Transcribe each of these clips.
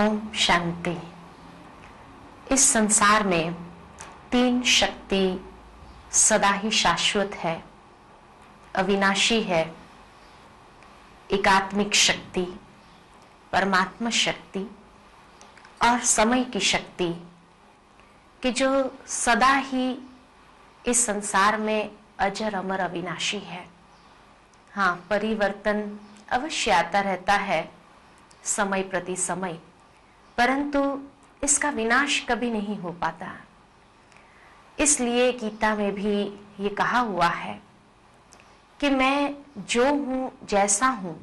ओम शांति। इस संसार में तीन शक्ति सदा ही शाश्वत है, अविनाशी है। एकात्मिक शक्ति, परमात्मा शक्ति और समय की शक्ति कि जो सदा ही इस संसार में अजर अमर अविनाशी है। हाँ, परिवर्तन अवश्य आता रहता है समय प्रति समय, परंतु इसका विनाश कभी नहीं हो पाता। इसलिए गीता में भी ये कहा हुआ है कि मैं जो हूँ, जैसा हूँ,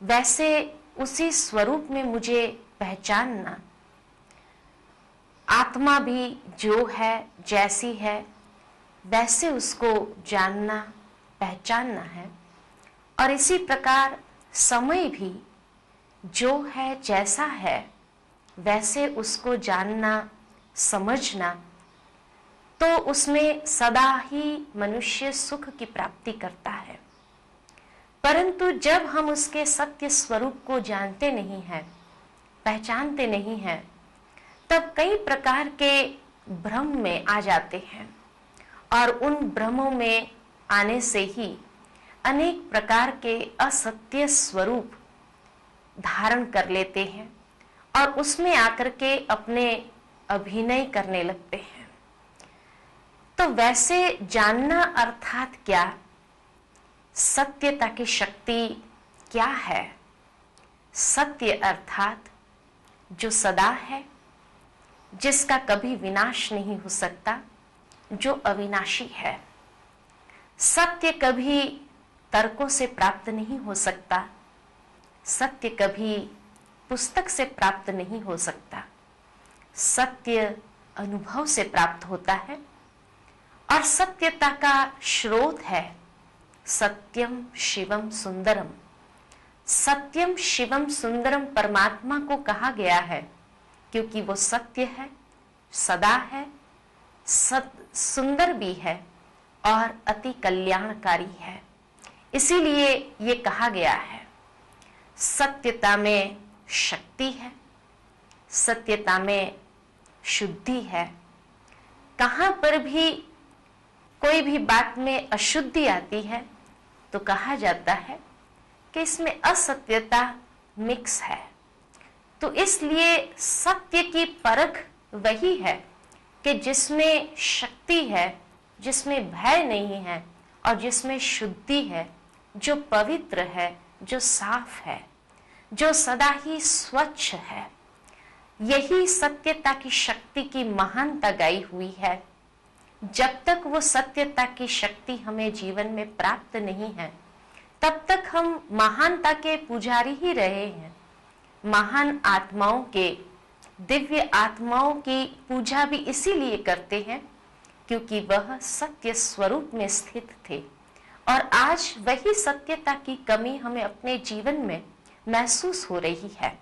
वैसे उसी स्वरूप में मुझे पहचानना। आत्मा भी जो है, जैसी है, वैसे उसको जानना, पहचानना है। और इसी प्रकार समय भी जो है, जैसा है, वैसे उसको जानना, समझना, तो उसमें सदा ही मनुष्य सुख की प्राप्ति करता है। परंतु जब हम उसके सत्य स्वरूप को जानते नहीं हैं, पहचानते नहीं हैं, तब कई प्रकार के भ्रम में आ जाते हैं और उन भ्रमों में आने से ही अनेक प्रकार के असत्य स्वरूप धारण कर लेते हैं और उसमें आकर के अपने अभिनय करने लगते हैं। तो वैसे जानना अर्थात क्या, सत्यता की शक्ति क्या है? सत्य अर्थात जो सदा है, जिसका कभी विनाश नहीं हो सकता, जो अविनाशी है। सत्य कभी तर्कों से प्राप्त नहीं हो सकता, सत्य कभी पुस्तक से प्राप्त नहीं हो सकता। सत्य अनुभव से प्राप्त होता है और सत्यता का स्रोत है सत्यम शिवम सुंदरम। सत्यम शिवम सुंदरम परमात्मा को कहा गया है क्योंकि वो सत्य है, सदा है, सुंदर भी है और अति कल्याणकारी है। इसीलिए ये कहा गया है सत्यता में शक्ति है, सत्यता में शुद्धि है। कहां पर भी कोई भी बात में अशुद्धि आती है तो कहा जाता है कि इसमें असत्यता मिक्स है। तो इसलिए सत्य की परख वही है कि जिसमें शक्ति है, जिसमें भय नहीं है और जिसमें शुद्धि है, जो पवित्र है, जो साफ है, जो सदा ही स्वच्छ है। यही सत्यता की शक्ति की महानता गाई हुई है। जब तक वो सत्यता की शक्ति हमें जीवन में प्राप्त नहीं है, तब तक हम महानता के पुजारी ही रहे हैं। महान आत्माओं के, दिव्य आत्माओं की पूजा भी इसीलिए करते हैं क्योंकि वह सत्य स्वरूप में स्थित थे। और आज वही सत्यता की कमी हमें अपने जीवन में महसूस हो रही है।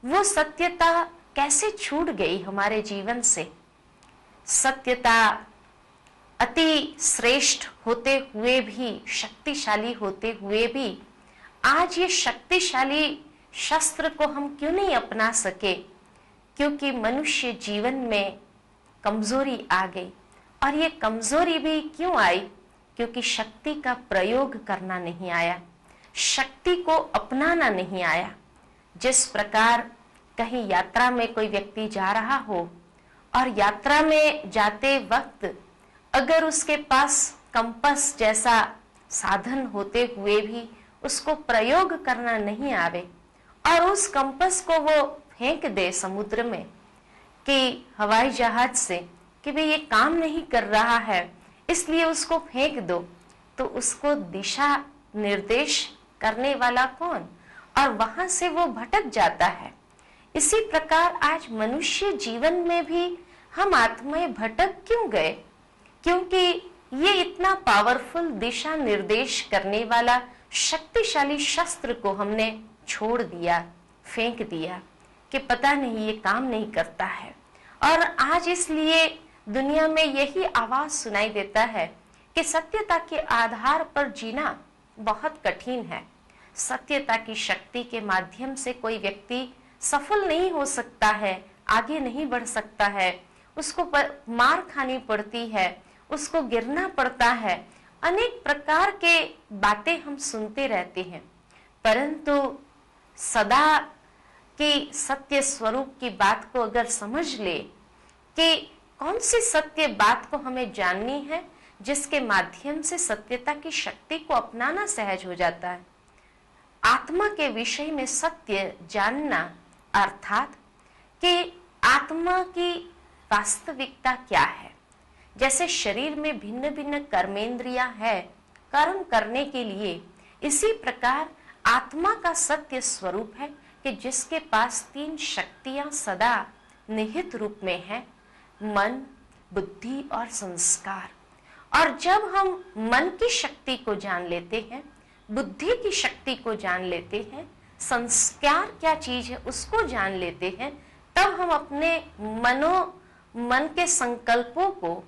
वो सत्यता कैसे छूट गई हमारे जीवन से? सत्यता अति श्रेष्ठ होते हुए भी, शक्तिशाली होते हुए भी, आज ये शक्तिशाली शस्त्र को हम क्यों नहीं अपना सके? क्योंकि मनुष्य जीवन में कमजोरी आ गई। और ये कमजोरी भी क्यों आई? क्योंकि शक्ति का प्रयोग करना नहीं आया, शक्ति को अपनाना नहीं आया। जिस प्रकार कहीं यात्रा में कोई व्यक्ति जा रहा हो और यात्रा में जाते वक्त अगर उसके पास कंपास जैसा साधन होते हुए भी उसको प्रयोग करना नहीं आवे और उस कंपास को वो फेंक दे समुद्र में कि हवाई जहाज से कि भाई ये काम नहीं कर रहा है इसलिए उसको फेंक दो, तो उसको दिशा निर्देश करने वाला कौन? और वहां से वो भटक जाता है। इसी प्रकार आज मनुष्य जीवन में भी हम आत्माएं भटक क्यों गए? क्योंकि ये इतना पावरफुल दिशा निर्देश करने वाला शक्तिशाली शस्त्र को हमने छोड़ दिया, फेंक दिया कि पता नहीं ये काम नहीं करता है। और आज इसलिए दुनिया में यही आवाज सुनाई देता है कि सत्यता के आधार पर जीना बहुत कठिन है। सत्यता की शक्ति के माध्यम से कोई व्यक्ति सफल नहीं हो सकता है, आगे नहीं बढ़ सकता है, उसको मार खानी पड़ती है, उसको गिरना पड़ता है। अनेक प्रकार के बातें हम सुनते रहते हैं, परंतु सदा की सत्य स्वरूप की बात को अगर समझ ले कि कौन सी सत्य बात को हमें जाननी है, जिसके माध्यम से सत्यता की शक्ति को अपनाना सहज हो जाता है। आत्मा के विषय में सत्य जानना अर्थात कि आत्मा की वास्तविकता क्या है। जैसे शरीर में भिन्न भिन्न कर्मेंद्रियां हैं कर्म करने के लिए, इसी प्रकार आत्मा का सत्य स्वरूप है कि जिसके पास 3 शक्तियां सदा निहित रूप में है, मन, बुद्धि और संस्कार। और जब हम मन की शक्ति को जान लेते हैं, बुद्धि की शक्ति को जान लेते हैं, संस्कार क्या चीज है उसको जान लेते हैं, तब हम अपने मन के संकल्पों को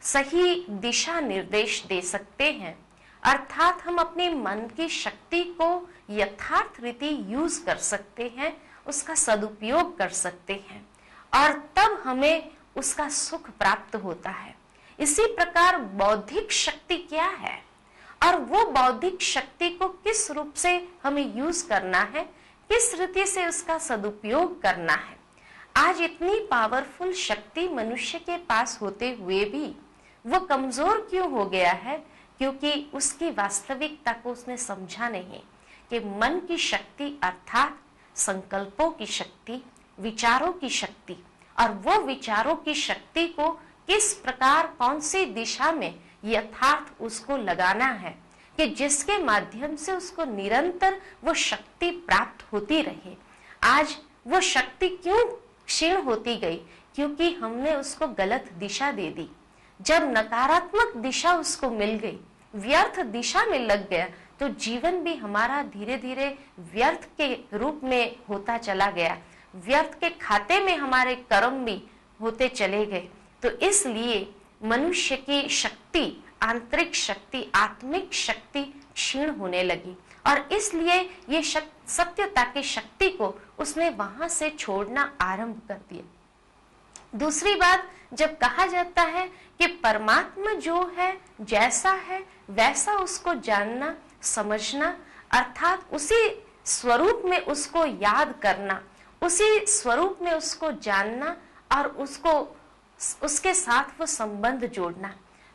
सही दिशा निर्देश दे सकते हैं। अर्थात हम अपने मन की शक्ति को यथार्थ रीति यूज कर सकते हैं, उसका सदुपयोग कर सकते हैं, और तब हमें उसका सुख प्राप्त होता है। इसी प्रकार बौद्धिक शक्ति क्या है और वो बौद्धिक शक्ति को किस रूप से हमें यूज करना है, किस रीति से उसका सदुपयोग करना है। आज इतनी पावरफुल शक्ति मनुष्य के पास होते हुए भी वो कमजोर क्यों हो गया है? क्योंकि उसकी वास्तविकता को उसने समझा नहीं कि मन की शक्ति अर्थात संकल्पों की शक्ति, विचारों की शक्ति, और वो विचारों की शक्ति को किस प्रकार कौन सी दिशा में यथार्थ उसको लगाना है कि जिसके माध्यम से उसको निरंतर वो शक्ति प्राप्त होती रहे। आज वो शक्ति क्यों क्षीण होती गई? क्योंकि हमने उसको गलत दिशा दे दी। जब नकारात्मक दिशा उसको मिल गई, व्यर्थ दिशा में लग गया, तो जीवन भी हमारा धीरे धीरे व्यर्थ के रूप में होता चला गया। व्यर्थ के खाते में हमारे कर्म भी होते चले गए। तो इसलिए मनुष्य की शक्ति, आंतरिक शक्ति, आत्मिक शक्ति क्षीण होने लगी, और इसलिए ये सत्यता की शक्ति को उसने वहां से छोड़ना आरंभ कर दिया। दूसरी बात, जब कहा जाता है कि परमात्मा जो है जैसा है वैसा उसको जानना, समझना, अर्थात उसी स्वरूप में उसको याद करना, उसी स्वरूप में उसको जानना और उसको उसके साथ वो संबंध जोड़ना।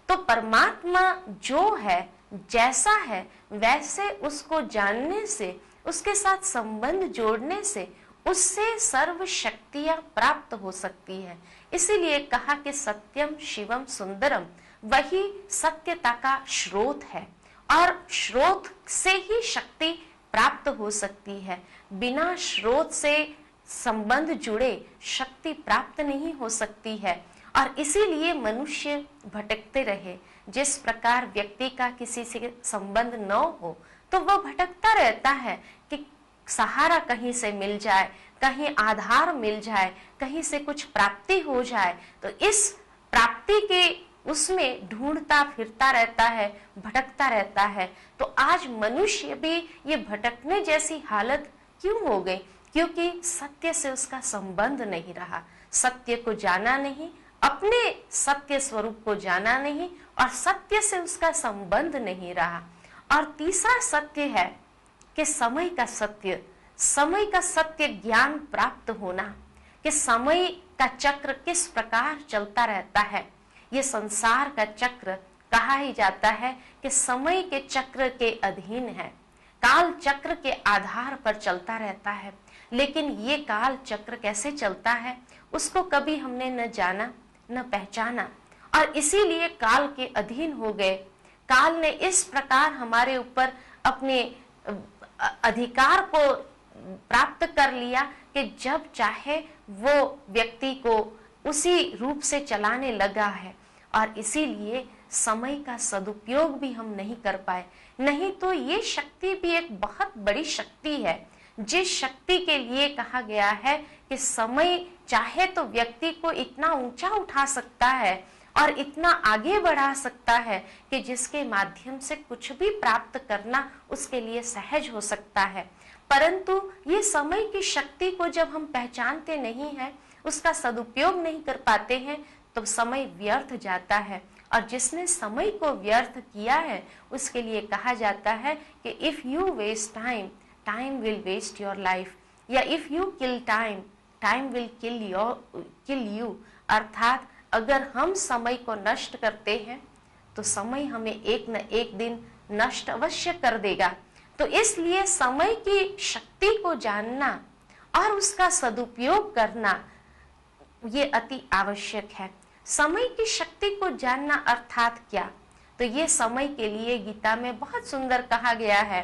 तो परमात्मा जो है जैसा है वैसे उसको जानने से, उसके साथ संबंध जोड़ने से उससे सर्व शक्तियां प्राप्त हो सकती है। इसीलिए कहा कि सत्यम शिवम सुंदरम, वही सत्यता का स्रोत है, और स्रोत से ही शक्ति प्राप्त हो सकती है। बिना स्रोत से संबंध जुड़े शक्ति प्राप्त नहीं हो सकती है। और इसीलिए मनुष्य भटकते रहे। जिस प्रकार व्यक्ति का किसी से संबंध न हो तो वह भटकता रहता है कि सहारा कहीं से मिल जाए, कहीं आधार मिल जाए, कहीं से कुछ प्राप्ति हो जाए, तो इस प्राप्ति के उसमें ढूंढता फिरता रहता है, भटकता रहता है। तो आज मनुष्य भी ये भटकने जैसी हालत क्यों हो गई? क्योंकि सत्य से उसका संबंध नहीं रहा, सत्य को जाना नहीं, अपने सत्य स्वरूप को जाना नहीं, और सत्य से उसका संबंध नहीं रहा। और तीसरा सत्य है कि समय का सत्य ज्ञान प्राप्त होना, कि समय का चक्र किस प्रकार चलता रहता है। ये संसार का चक्र कहा ही जाता है कि समय के चक्र के अधीन है, काल चक्र के आधार पर चलता रहता है। लेकिन ये काल चक्र कैसे चलता है उसको कभी हमने न जाना न पहचाना, और इसीलिए काल के अधीन हो गए। काल ने इस प्रकार हमारे ऊपर अपने अधिकार को प्राप्त कर लिया कि जब चाहे वो व्यक्ति को उसी रूप से चलाने लगा है, और इसीलिए समय का सदुपयोग भी हम नहीं कर पाए। नहीं तो ये शक्ति भी एक बहुत बड़ी शक्ति है, जिस शक्ति के लिए कहा गया है कि समय चाहे तो व्यक्ति को इतना ऊंचा उठा सकता है और इतना आगे बढ़ा सकता है कि जिसके माध्यम से कुछ भी प्राप्त करना उसके लिए सहज हो सकता है। परंतु ये समय की शक्ति को जब हम पहचानते नहीं हैं, उसका सदुपयोग नहीं कर पाते हैं, तो समय व्यर्थ जाता है। और जिसने समय को व्यर्थ किया है उसके लिए कहा जाता है कि if you waste time, time will waste your life, या if you kill time, time will kill you. अर्थात अगर हम समय को नष्ट करते हैं तो समय हमें एक न एक दिन नष्ट अवश्य कर देगा। तो इसलिए समय की शक्ति को जानना और उसका सदुपयोग करना ये अति आवश्यक है। समय की शक्ति को जानना अर्थात क्या? तो ये समय के लिए गीता में बहुत सुंदर कहा गया है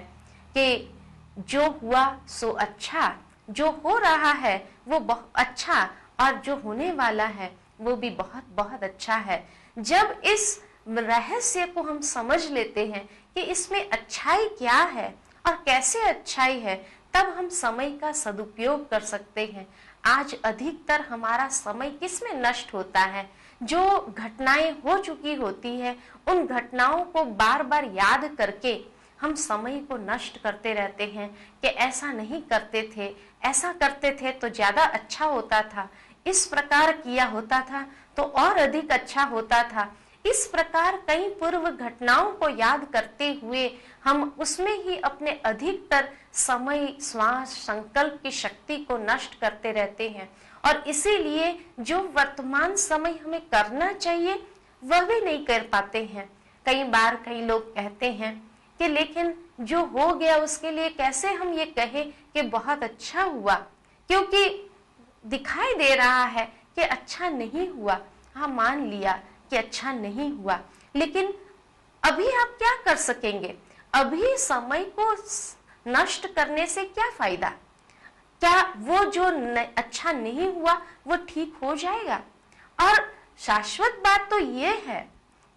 कि जो हुआ सो अच्छा, जो हो रहा है वो बहुत अच्छा, और जो होने वाला है वो भी बहुत बहुत अच्छा है। जब इस रहस्य को हम समझ लेते हैं कि इसमें अच्छाई क्या है और कैसे अच्छाई है, तब हम समय का सदुपयोग कर सकते हैं। आज अधिकतर हमारा समय किसमें नष्ट होता है? जो घटनाएं हो चुकी होती है उन घटनाओं को बार बार याद करके हम समय को नष्ट करते रहते हैं कि ऐसा नहीं करते थे, ऐसा करते थे तो ज्यादा अच्छा होता था, इस प्रकार किया होता था तो और अधिक अच्छा होता था। इस प्रकार कई पूर्व घटनाओं को याद करते हुए हम उसमें ही अपने अधिकतर समय, श्वास, संकल्प की शक्ति को नष्ट करते रहते हैं। और इसीलिए जो वर्तमान समय हमें करना चाहिए वह भी नहीं कर पाते हैं। कई बार कई लोग कहते हैं कि लेकिन जो हो गया उसके लिए कैसे हम ये कहें कि बहुत अच्छा हुआ, क्योंकि दिखाई दे रहा है कि अच्छा नहीं हुआ। हाँ, मान लिया कि अच्छा नहीं हुआ, लेकिन अभी आप क्या कर सकेंगे? अभी समय को नष्ट करने से क्या फायदा? क्या वो जो अच्छा नहीं हुआ वो ठीक हो जाएगा? और शाश्वत बात तो ये है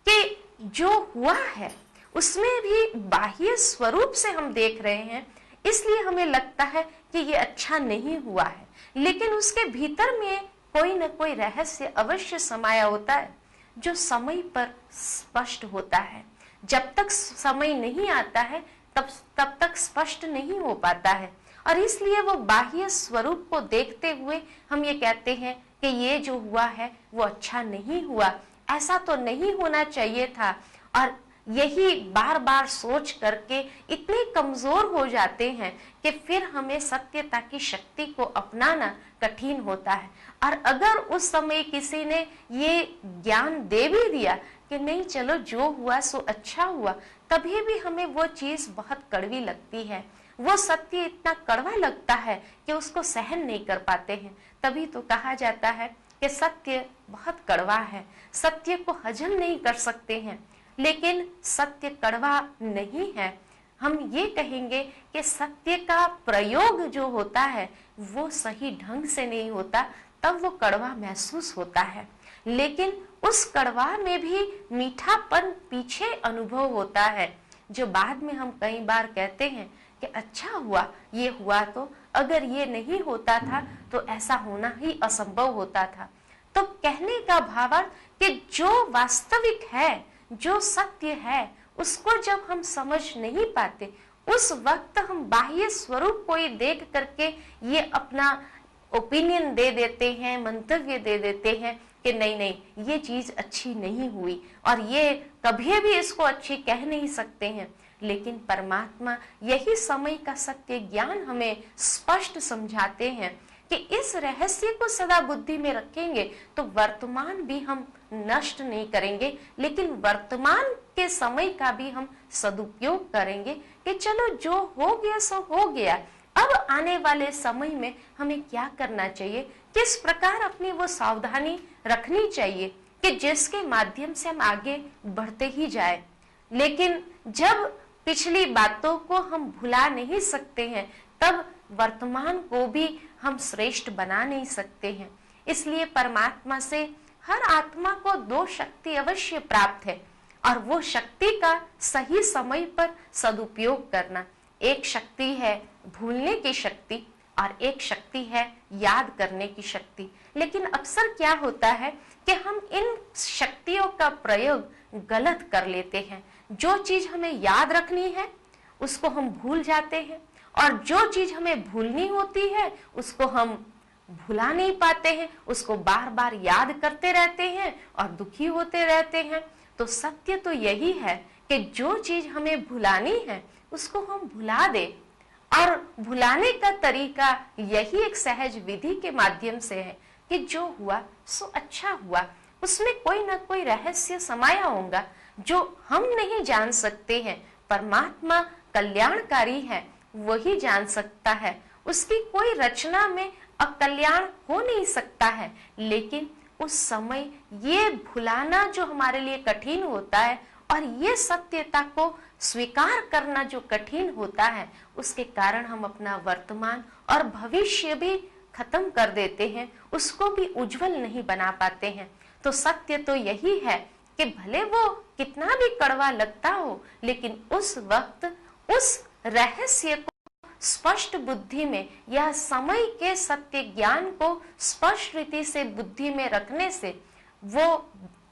कि जो हुआ है उसमें भी बाह्य स्वरूप से हम देख रहे हैं, इसलिए हमें लगता है कि ये अच्छा नहीं हुआ है, लेकिन उसके भीतर में कोई न कोई रहस्य अवश्य समाया होता है जो समय पर स्पष्ट होता है। जब तक समय नहीं आता है तब तक स्पष्ट नहीं हो पाता है। और इसलिए वो बाह्य स्वरूप को देखते हुए हम ये कहते हैं कि ये जो हुआ है वो अच्छा नहीं हुआ, ऐसा तो नहीं होना चाहिए था। और यही बार बार सोच करके इतने कमजोर हो जाते हैं कि फिर हमें सत्यता की शक्ति को अपनाना कठिन होता है। और अगर उस समय किसी ने ये ज्ञान दे भी दिया कि नहीं चलो जो हुआ सो अच्छा हुआ, तभी भी हमें वो चीज बहुत कड़वी लगती है। वो सत्य इतना कड़वा लगता है कि उसको सहन नहीं कर पाते हैं। तभी तो कहा जाता है कि सत्य बहुत कड़वा है, सत्य को हजम नहीं कर सकते हैं। लेकिन सत्य कड़वा नहीं है। हम ये कहेंगे कि सत्य का प्रयोग जो होता है वो सही ढंग से नहीं होता, तब वो कड़वा महसूस होता है। लेकिन उस कड़वा में भी मीठापन पीछे अनुभव होता है, जो बाद में हम कई बार कहते हैं कि अच्छा हुआ ये हुआ, तो अगर ये नहीं होता था तो ऐसा होना ही असंभव होता था। तो कहने का भावार्थ कि जो वास्तविक है, जो सत्य है, उसको जब हम समझ नहीं पाते, उस वक्त हम बाह्य स्वरूप को ही देख करके ये अपना ओपिनियन दे देते हैं, मंतव्य दे देते हैं कि नहीं नहीं ये चीज अच्छी नहीं हुई और ये कभी भी इसको अच्छी कह नहीं सकते हैं। लेकिन परमात्मा यही समय का सत्य ज्ञान हमें स्पष्ट समझाते हैं कि इस रहस्य को सदा बुद्धि में रखेंगे तो वर्तमान भी हम नष्ट नहीं करेंगे, लेकिन वर्तमान के समय का भी हम सदुपयोग करेंगे कि चलो जो हो गया सो हो गया। अब आने वाले समय में हमें क्या करना चाहिए, किस प्रकार अपनी वो सावधानी रखनी चाहिए कि जिसके माध्यम से हम आगे बढ़ते ही जाए। लेकिन जब पिछली बातों को हम भुला नहीं सकते हैं, तब वर्तमान को भी हम श्रेष्ठ बना नहीं सकते हैं। इसलिए परमात्मा से हर आत्मा को दो शक्ति अवश्य प्राप्त है, और वो शक्ति का सही समय पर सदुपयोग करना। एक शक्ति है भूलने की शक्ति और एक शक्ति शक्ति है याद करने की शक्ति। लेकिन अक्सर क्या होता है कि हम इन शक्तियों का प्रयोग गलत कर लेते हैं। जो चीज हमें याद रखनी है उसको हम भूल जाते हैं, और जो चीज हमें भूलनी होती है उसको हम भुला नहीं पाते हैं, उसको बार बार याद करते रहते हैं और दुखी होते रहते हैं। तो सत्य तो यही है कि जो चीज हमें भुलानी है उसको हम भुला दे, और भुलाने का तरीका यही एक सहज विधि के माध्यम से है कि जो हुआ सो अच्छा हुआ। उसमें कोई ना कोई रहस्य समाया होगा जो हम नहीं जान सकते हैं। परमात्मा कल्याणकारी है, वही जान सकता है। उसकी कोई रचना में अकल्याण हो नहीं सकता है, लेकिन उस समय ये भुलाना जो हमारे लिए कठिन होता है और ये सत्यता को स्वीकार करना जो कठिन होता है, उसके कारण हम अपना वर्तमान और भविष्य भी खत्म कर देते हैं, उसको भी उज्जवल नहीं बना पाते हैं। तो सत्य तो यही है कि भले वो कितना भी कड़वा लगता हो, लेकिन उस वक्त उस रहस्य को स्पष्ट बुद्धि में या समय के सत्य ज्ञान को स्पष्ट रीति से बुद्धि में रखने से वो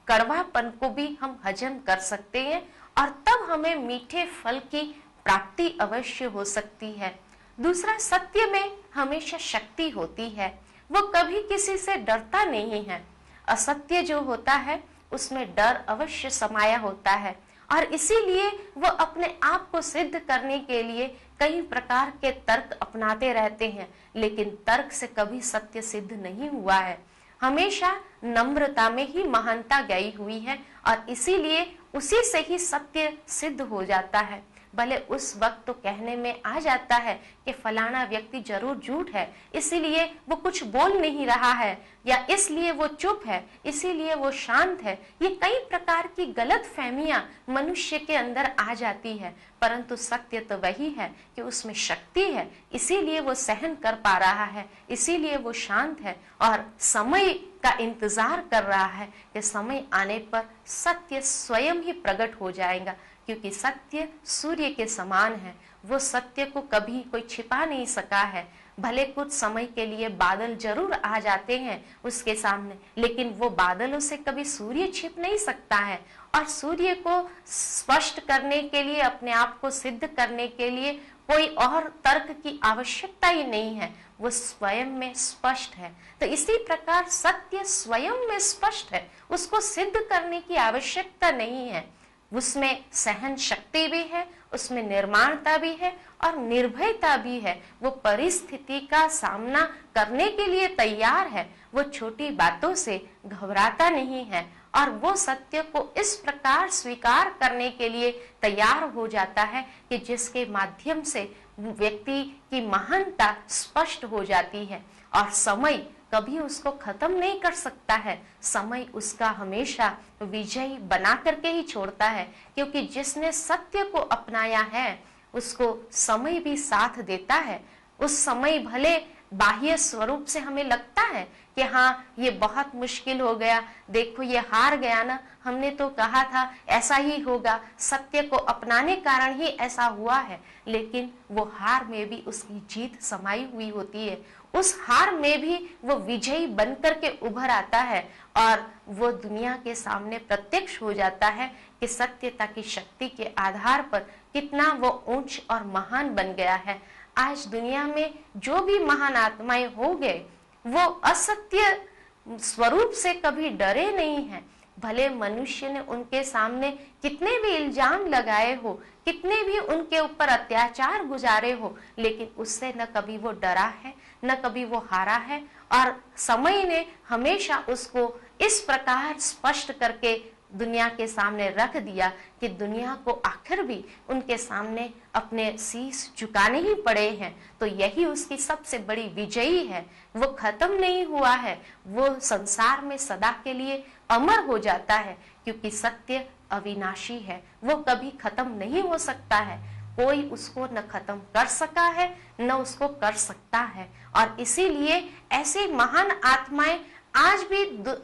कड़वापन को भी हम हजम कर सकते हैं, और तब हमें मीठे फल की प्राप्ति अवश्य हो सकती है। दूसरा, सत्य में हमेशा शक्ति होती है, वो कभी किसी से डरता नहीं है। असत्य जो होता है उसमें डर अवश्य समाया होता है, और इसीलिए वो अपने आप को सिद्ध करने के लिए कई प्रकार के तर्क अपनाते रहते हैं, लेकिन तर्क से कभी सत्य सिद्ध नहीं हुआ है। हमेशा नम्रता में ही महानता गई हुई है, और इसीलिए उसी से ही सत्य सिद्ध हो जाता है। भले उस वक्त तो कहने में आ जाता है कि फलाना व्यक्ति जरूर झूठ है, इसीलिए वो कुछ बोल नहीं रहा है, या इसलिए वो चुप है, इसीलिए वो शांत है। ये कई प्रकार की गलत फहमियां मनुष्य के अंदर आ जाती है, परंतु सत्य तो वही है कि उसमें शक्ति है, इसीलिए वो सहन कर पा रहा है, इसीलिए वो शांत है और समय का इंतजार कर रहा है कि समय आने पर सत्य स्वयं ही प्रकट हो जाएगा। क्योंकि सत्य सूर्य के समान है, वो सत्य को कभी कोई छिपा नहीं सका है। भले कुछ समय के लिए बादल जरूर आ जाते हैं उसके सामने, लेकिन वो बादलों से कभी सूर्य छिप नहीं सकता है। और सूर्य को स्पष्ट करने के लिए, अपने आप को सिद्ध करने के लिए कोई और तर्क की आवश्यकता ही नहीं है, वो स्वयं में स्पष्ट है। तो इसी प्रकार सत्य स्वयं में स्पष्ट है, उसको सिद्ध करने की आवश्यकता नहीं है। उसमें सहन शक्ति भी है, उसमें निर्माणता भी है और निर्भयता भी है। वो परिस्थिति का सामना करने के लिए तैयार है, वो छोटी बातों से घबराता नहीं है, और वो सत्य को इस प्रकार स्वीकार करने के लिए तैयार हो जाता है कि जिसके माध्यम से व्यक्ति की महानता स्पष्ट हो जाती है। और समय कभी उसको खत्म नहीं कर सकता है, समय उसका हमेशा विजयी बना करके ही छोड़ता है, क्योंकि जिसने सत्य को अपनाया है उसको समय भी साथ देता है। उस समय भले बाह्य स्वरूप से हमें लगता है कि हाँ ये बहुत मुश्किल हो गया, देखो ये हार गया ना, हमने तो कहा था ऐसा ही होगा, सत्य को अपनाने कारण ही ऐसा हुआ है, लेकिन वो हार में भी उसकी जीत समाई हुई होती है। उस हार में भी वो विजयी बनकर के उभर आता है और वो दुनिया के सामने प्रत्यक्ष हो जाता है कि सत्यता की शक्ति के आधार पर कितना वो ऊंच और महान बन गया है। आज दुनिया में जो भी महान आत्माएं हो गए वो असत्य स्वरूप से कभी डरे नहीं हैं। भले मनुष्य ने उनके सामने कितने भी इल्जाम लगाए हो, कितने भी उनके ऊपर अत्याचार गुजारे हो, लेकिन उससे न कभी वो डरा है, न कभी वो हारा है। और समय ने हमेशा उसको इस प्रकार स्पष्ट करके दुनिया के सामने रख दिया कि दुनिया को आखिर भी उनके सामने अपने शीश झुकाने ही पड़े हैं। तो यही उसकी सबसे बड़ी विजयी है। वो खत्म नहीं हुआ है, वो संसार में सदा के लिए अमर हो जाता है, क्योंकि सत्य अविनाशी है, वो कभी खत्म नहीं हो सकता है। कोई उसको न खत्म कर सका है न उसको कर सकता है। और इसीलिए ऐसे महान आत्माएं आज भी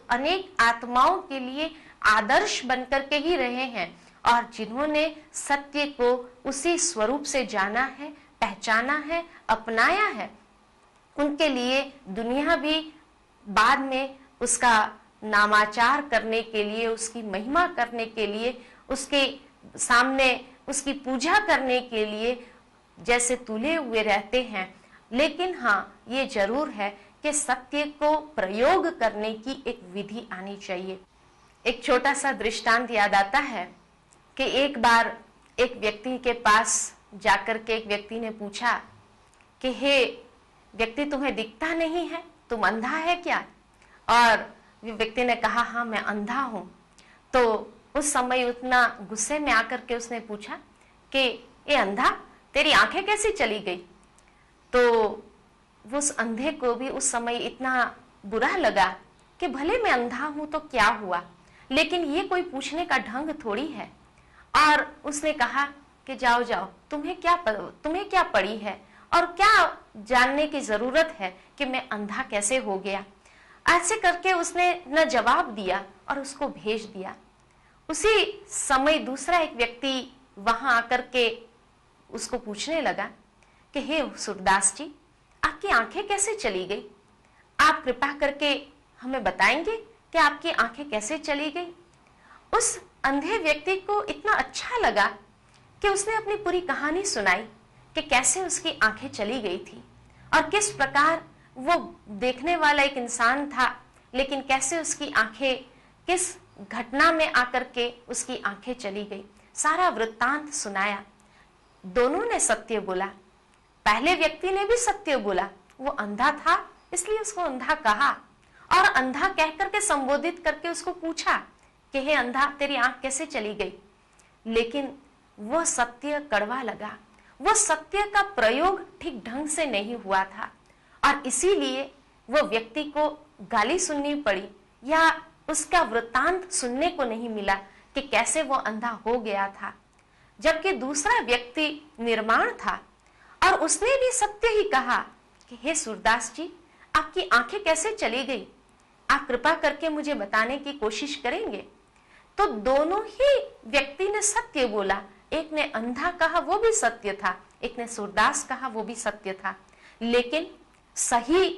अनेक आत्माओं के लिए आदर्श बनकर के ही रहे हैं, और जिन्होंने सत्य को उसी स्वरूप से जाना है, पहचाना है, अपनाया है, उनके लिए दुनिया भी बाद में उसका नामाचार करने के लिए, उसकी महिमा करने के लिए, उसके सामने उसकी पूजा करने के लिए जैसे तुले हुए रहते हैं। लेकिन हाँ, ये जरूर है कि सत्य को प्रयोग करने की एक विधि आनी चाहिए। एक छोटा सा दृष्टांत याद आता है कि एक बार एक व्यक्ति के पास जाकर के एक व्यक्ति ने पूछा कि हे व्यक्ति, तुम्हें दिखता नहीं है, तुम अंधा है क्या? और व्यक्ति ने कहा हाँ मैं अंधा हूं। तो उस समय उतना गुस्से में आकर के उसने पूछा कि ये अंधा, तेरी आंखें कैसी चली गई? तो उस अंधे को भी उस समय इतना बुरा लगा कि भले मैं अंधा हूं तो क्या हुआ, लेकिन ये कोई पूछने का ढंग थोड़ी है। और उसने कहा कि जाओ जाओ, तुम्हें क्या पड़ी है और क्या जानने की जरूरत है कि मैं अंधा कैसे हो गया। ऐसे करके उसने न जवाब दिया और उसको भेज दिया। उसी समय दूसरा एक व्यक्ति वहां आकर के उसको पूछने लगा कि हे सूरदास जी, आपकी आंखें कैसे चली गई? आप कृपा करके हमें बताएंगे कि आपकी आंखें कैसे चली गई? उस अंधे व्यक्ति को इतना अच्छा लगा कि उसने अपनी पूरी कहानी सुनाई कि कैसे उसकी आंखें चली गई थी और किस प्रकार वो देखने वाला एक इंसान था, लेकिन कैसे उसकी आंखें किस घटना में आकर के उसकी आंखें चली गई। सारा वृत्तांत सुनाया। दोनों ने सत्य बोला। पहले व्यक्ति ने भी सत्य बोला, वो अंधा था इसलिए उसको अंधा कहा और अंधा कह करके संबोधित करके उसको पूछा कि हे अंधा, तेरी आंख कैसे चली गई? लेकिन वो सत्य कड़वा लगा, वो सत्य का प्रयोग ठीक ढंग से नहीं हुआ था और इसीलिए वो व्यक्ति को गाली सुननी पड़ी या उसका वृत्तांत सुनने को नहीं मिला कि कैसे वो अंधा हो गया था। जबकि दूसरा व्यक्ति निर्माण था और उसने भी सत्य ही कहा कि हे सूरदास जी, आपकी आंखें कैसे चली गई? आप कृपा करके मुझे बताने की कोशिश करेंगे? तो दोनों ही व्यक्ति ने सत्य बोला। एक ने अंधा कहा, वो भी सत्य था, एक ने सूरदास कहा, वो भी सत्य था। लेकिन सही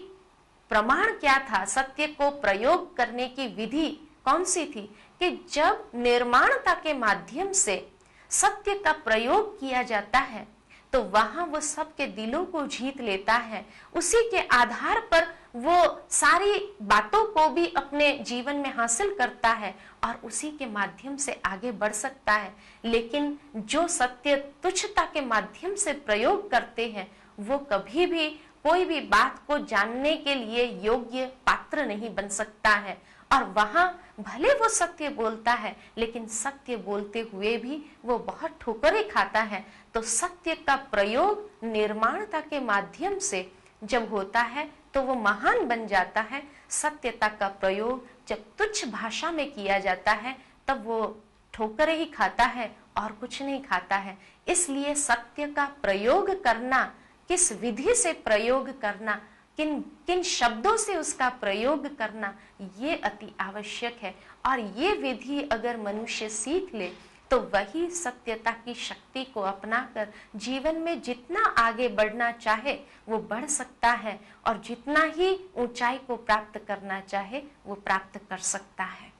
प्रमाण क्या था? सत्य को प्रयोग करने की विधि कौन सी थी? कि जब निर्माणता के माध्यम से सत्य का प्रयोग किया जाता है तो वहां वो सबके दिलों को जीत लेता है। उसी के आधार पर वो सारी बातों को भी अपने जीवन में हासिल करता है और उसी के माध्यम से आगे बढ़ सकता है। लेकिन जो सत्य तुच्छता के माध्यम से प्रयोग करते हैं वो कभी भी कोई भी बात को जानने के लिए योग्य पात्र नहीं बन सकता है। और वहां भले वो सत्य बोलता है लेकिन सत्य बोलते हुए भी वो बहुत ठोकरें खाता है। तो सत्य का प्रयोग निर्माणता के माध्यम से जब होता है तो वो महान बन जाता है। सत्यता का प्रयोग जब तुच्छ भाषा में किया जाता है तब वो ठोकरें ही खाता है और कुछ नहीं खाता है। इसलिए सत्य का प्रयोग करना, किस विधि से प्रयोग करना, किन किन शब्दों से उसका प्रयोग करना, ये अति आवश्यक है। और ये विधि अगर मनुष्य सीख ले तो वही सत्यता की शक्ति को अपनाकर जीवन में जितना आगे बढ़ना चाहे वो बढ़ सकता है और जितना ही ऊंचाई को प्राप्त करना चाहे वो प्राप्त कर सकता है।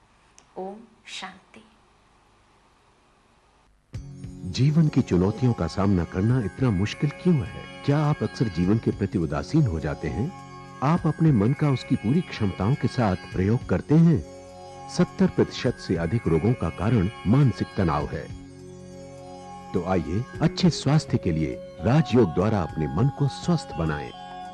ओम शांति। जीवन की चुनौतियों का सामना करना इतना मुश्किल क्यों है? क्या आप अक्सर जीवन के प्रति उदासीन हो जाते हैं? आप अपने मन का उसकी पूरी क्षमताओं के साथ प्रयोग करते हैं? 70% से अधिक रोगों का कारण मानसिक तनाव है। तो आइए अच्छे स्वास्थ्य के लिए राजयोग द्वारा अपने मन को स्वस्थ बनाएं।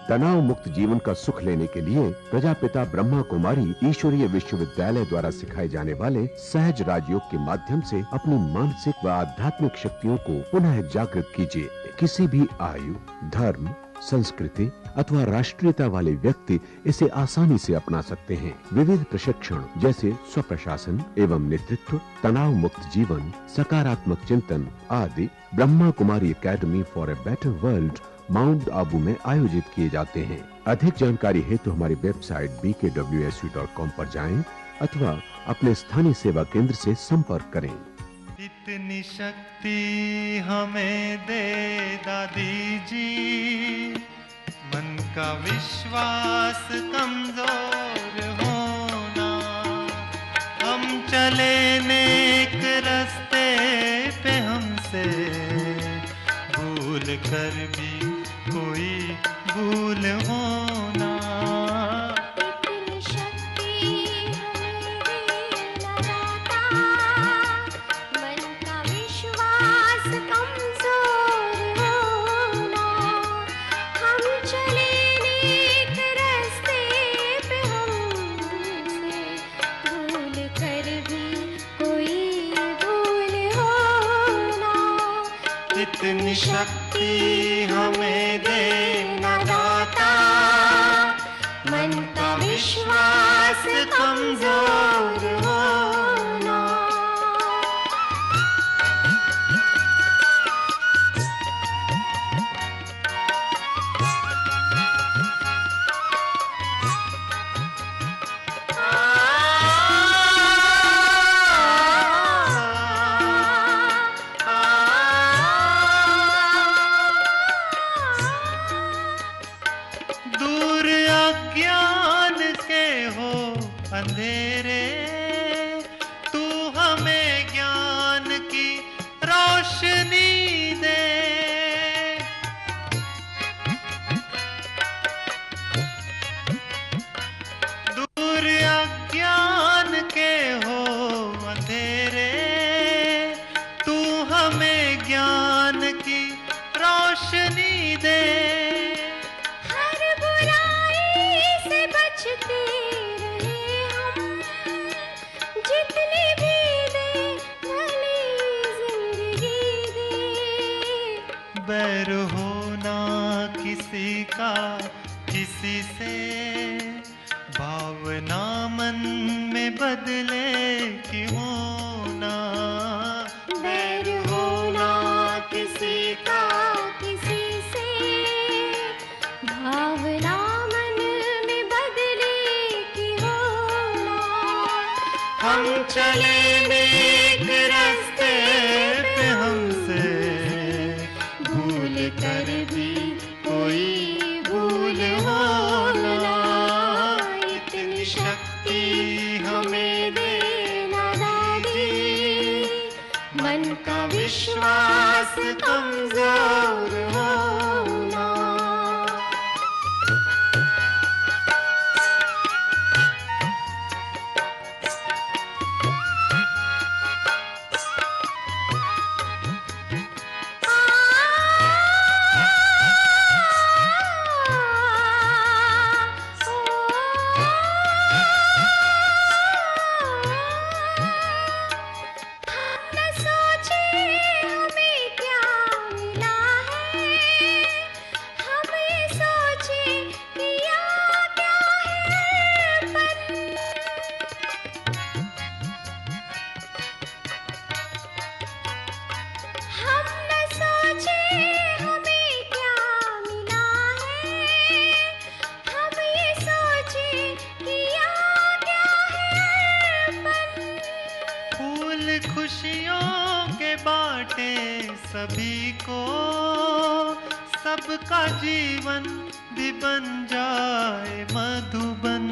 तनाव मुक्त जीवन का सुख लेने के लिए प्रजापिता ब्रह्मा कुमारी ईश्वरीय विश्वविद्यालय द्वारा सिखाए जाने वाले सहज राजयोग के माध्यम से अपनी मानसिक व आध्यात्मिक शक्तियों को पुनः जागृत कीजिए। किसी भी आयु, धर्म, संस्कृति अथवा राष्ट्रीयता वाले व्यक्ति इसे आसानी से अपना सकते हैं। विविध प्रशिक्षण जैसे स्वप्रशासन एवं नेतृत्व, तनाव मुक्त जीवन, सकारात्मक चिंतन आदि Brahma Kumari academy for a better world Mount Abu में आयोजित किए जाते हैं। अधिक जानकारी हेतु हमारी वेबसाइट bkwsu.com पर जाएं अथवा अपने स्थानीय सेवा केंद्र से संपर्क करें। इतनी शक्ति हमें दे दादी जी, मन का विश्वास कमजोर होना। हम चले नेक रास्ते पे हमसे भूल कर भी कोई भूल होना। इतनी शक्ति हमें देना दाता, मन का विश्वास कमजोर होना। हम चले नेक रास्ते पे हमसे भूल कर भी कोई भूल होना। इतनी शक्ति हमें देना दाता, मन का विश्वास कमजोर होना। दूर अज्ञान के हो अंधेरे, तू हमें ज्ञान की रोशनी दे। दूर अज्ञान के हो अंधेरे, तू हमें ज्ञान की रोशनी दे। हर बुराई से बचते रहे हम, जितनी भी दे भली जिंदगी दे। बैर होना किसी का किसी से, भावना मन में बदले कि होना। बैर होना किसी का किसी से, भावना मन में बदले की होना। हम चले नेक रास्ते पे हमसे भूल कर भी कोई भूल होना। इतनी शक्ति हमें देना दादी, मन का विश्वास कमजोर होना। हम न सोचे हमें क्या मिला है, हम ये सोचे किया क्या है अपन। हम न सोचे हमें क्या मिला है, हम ये सोचे किया क्या है अपन। फूल खुशियों के बाटे सभी को, सबका जीवन भी बन जाए मधुबन।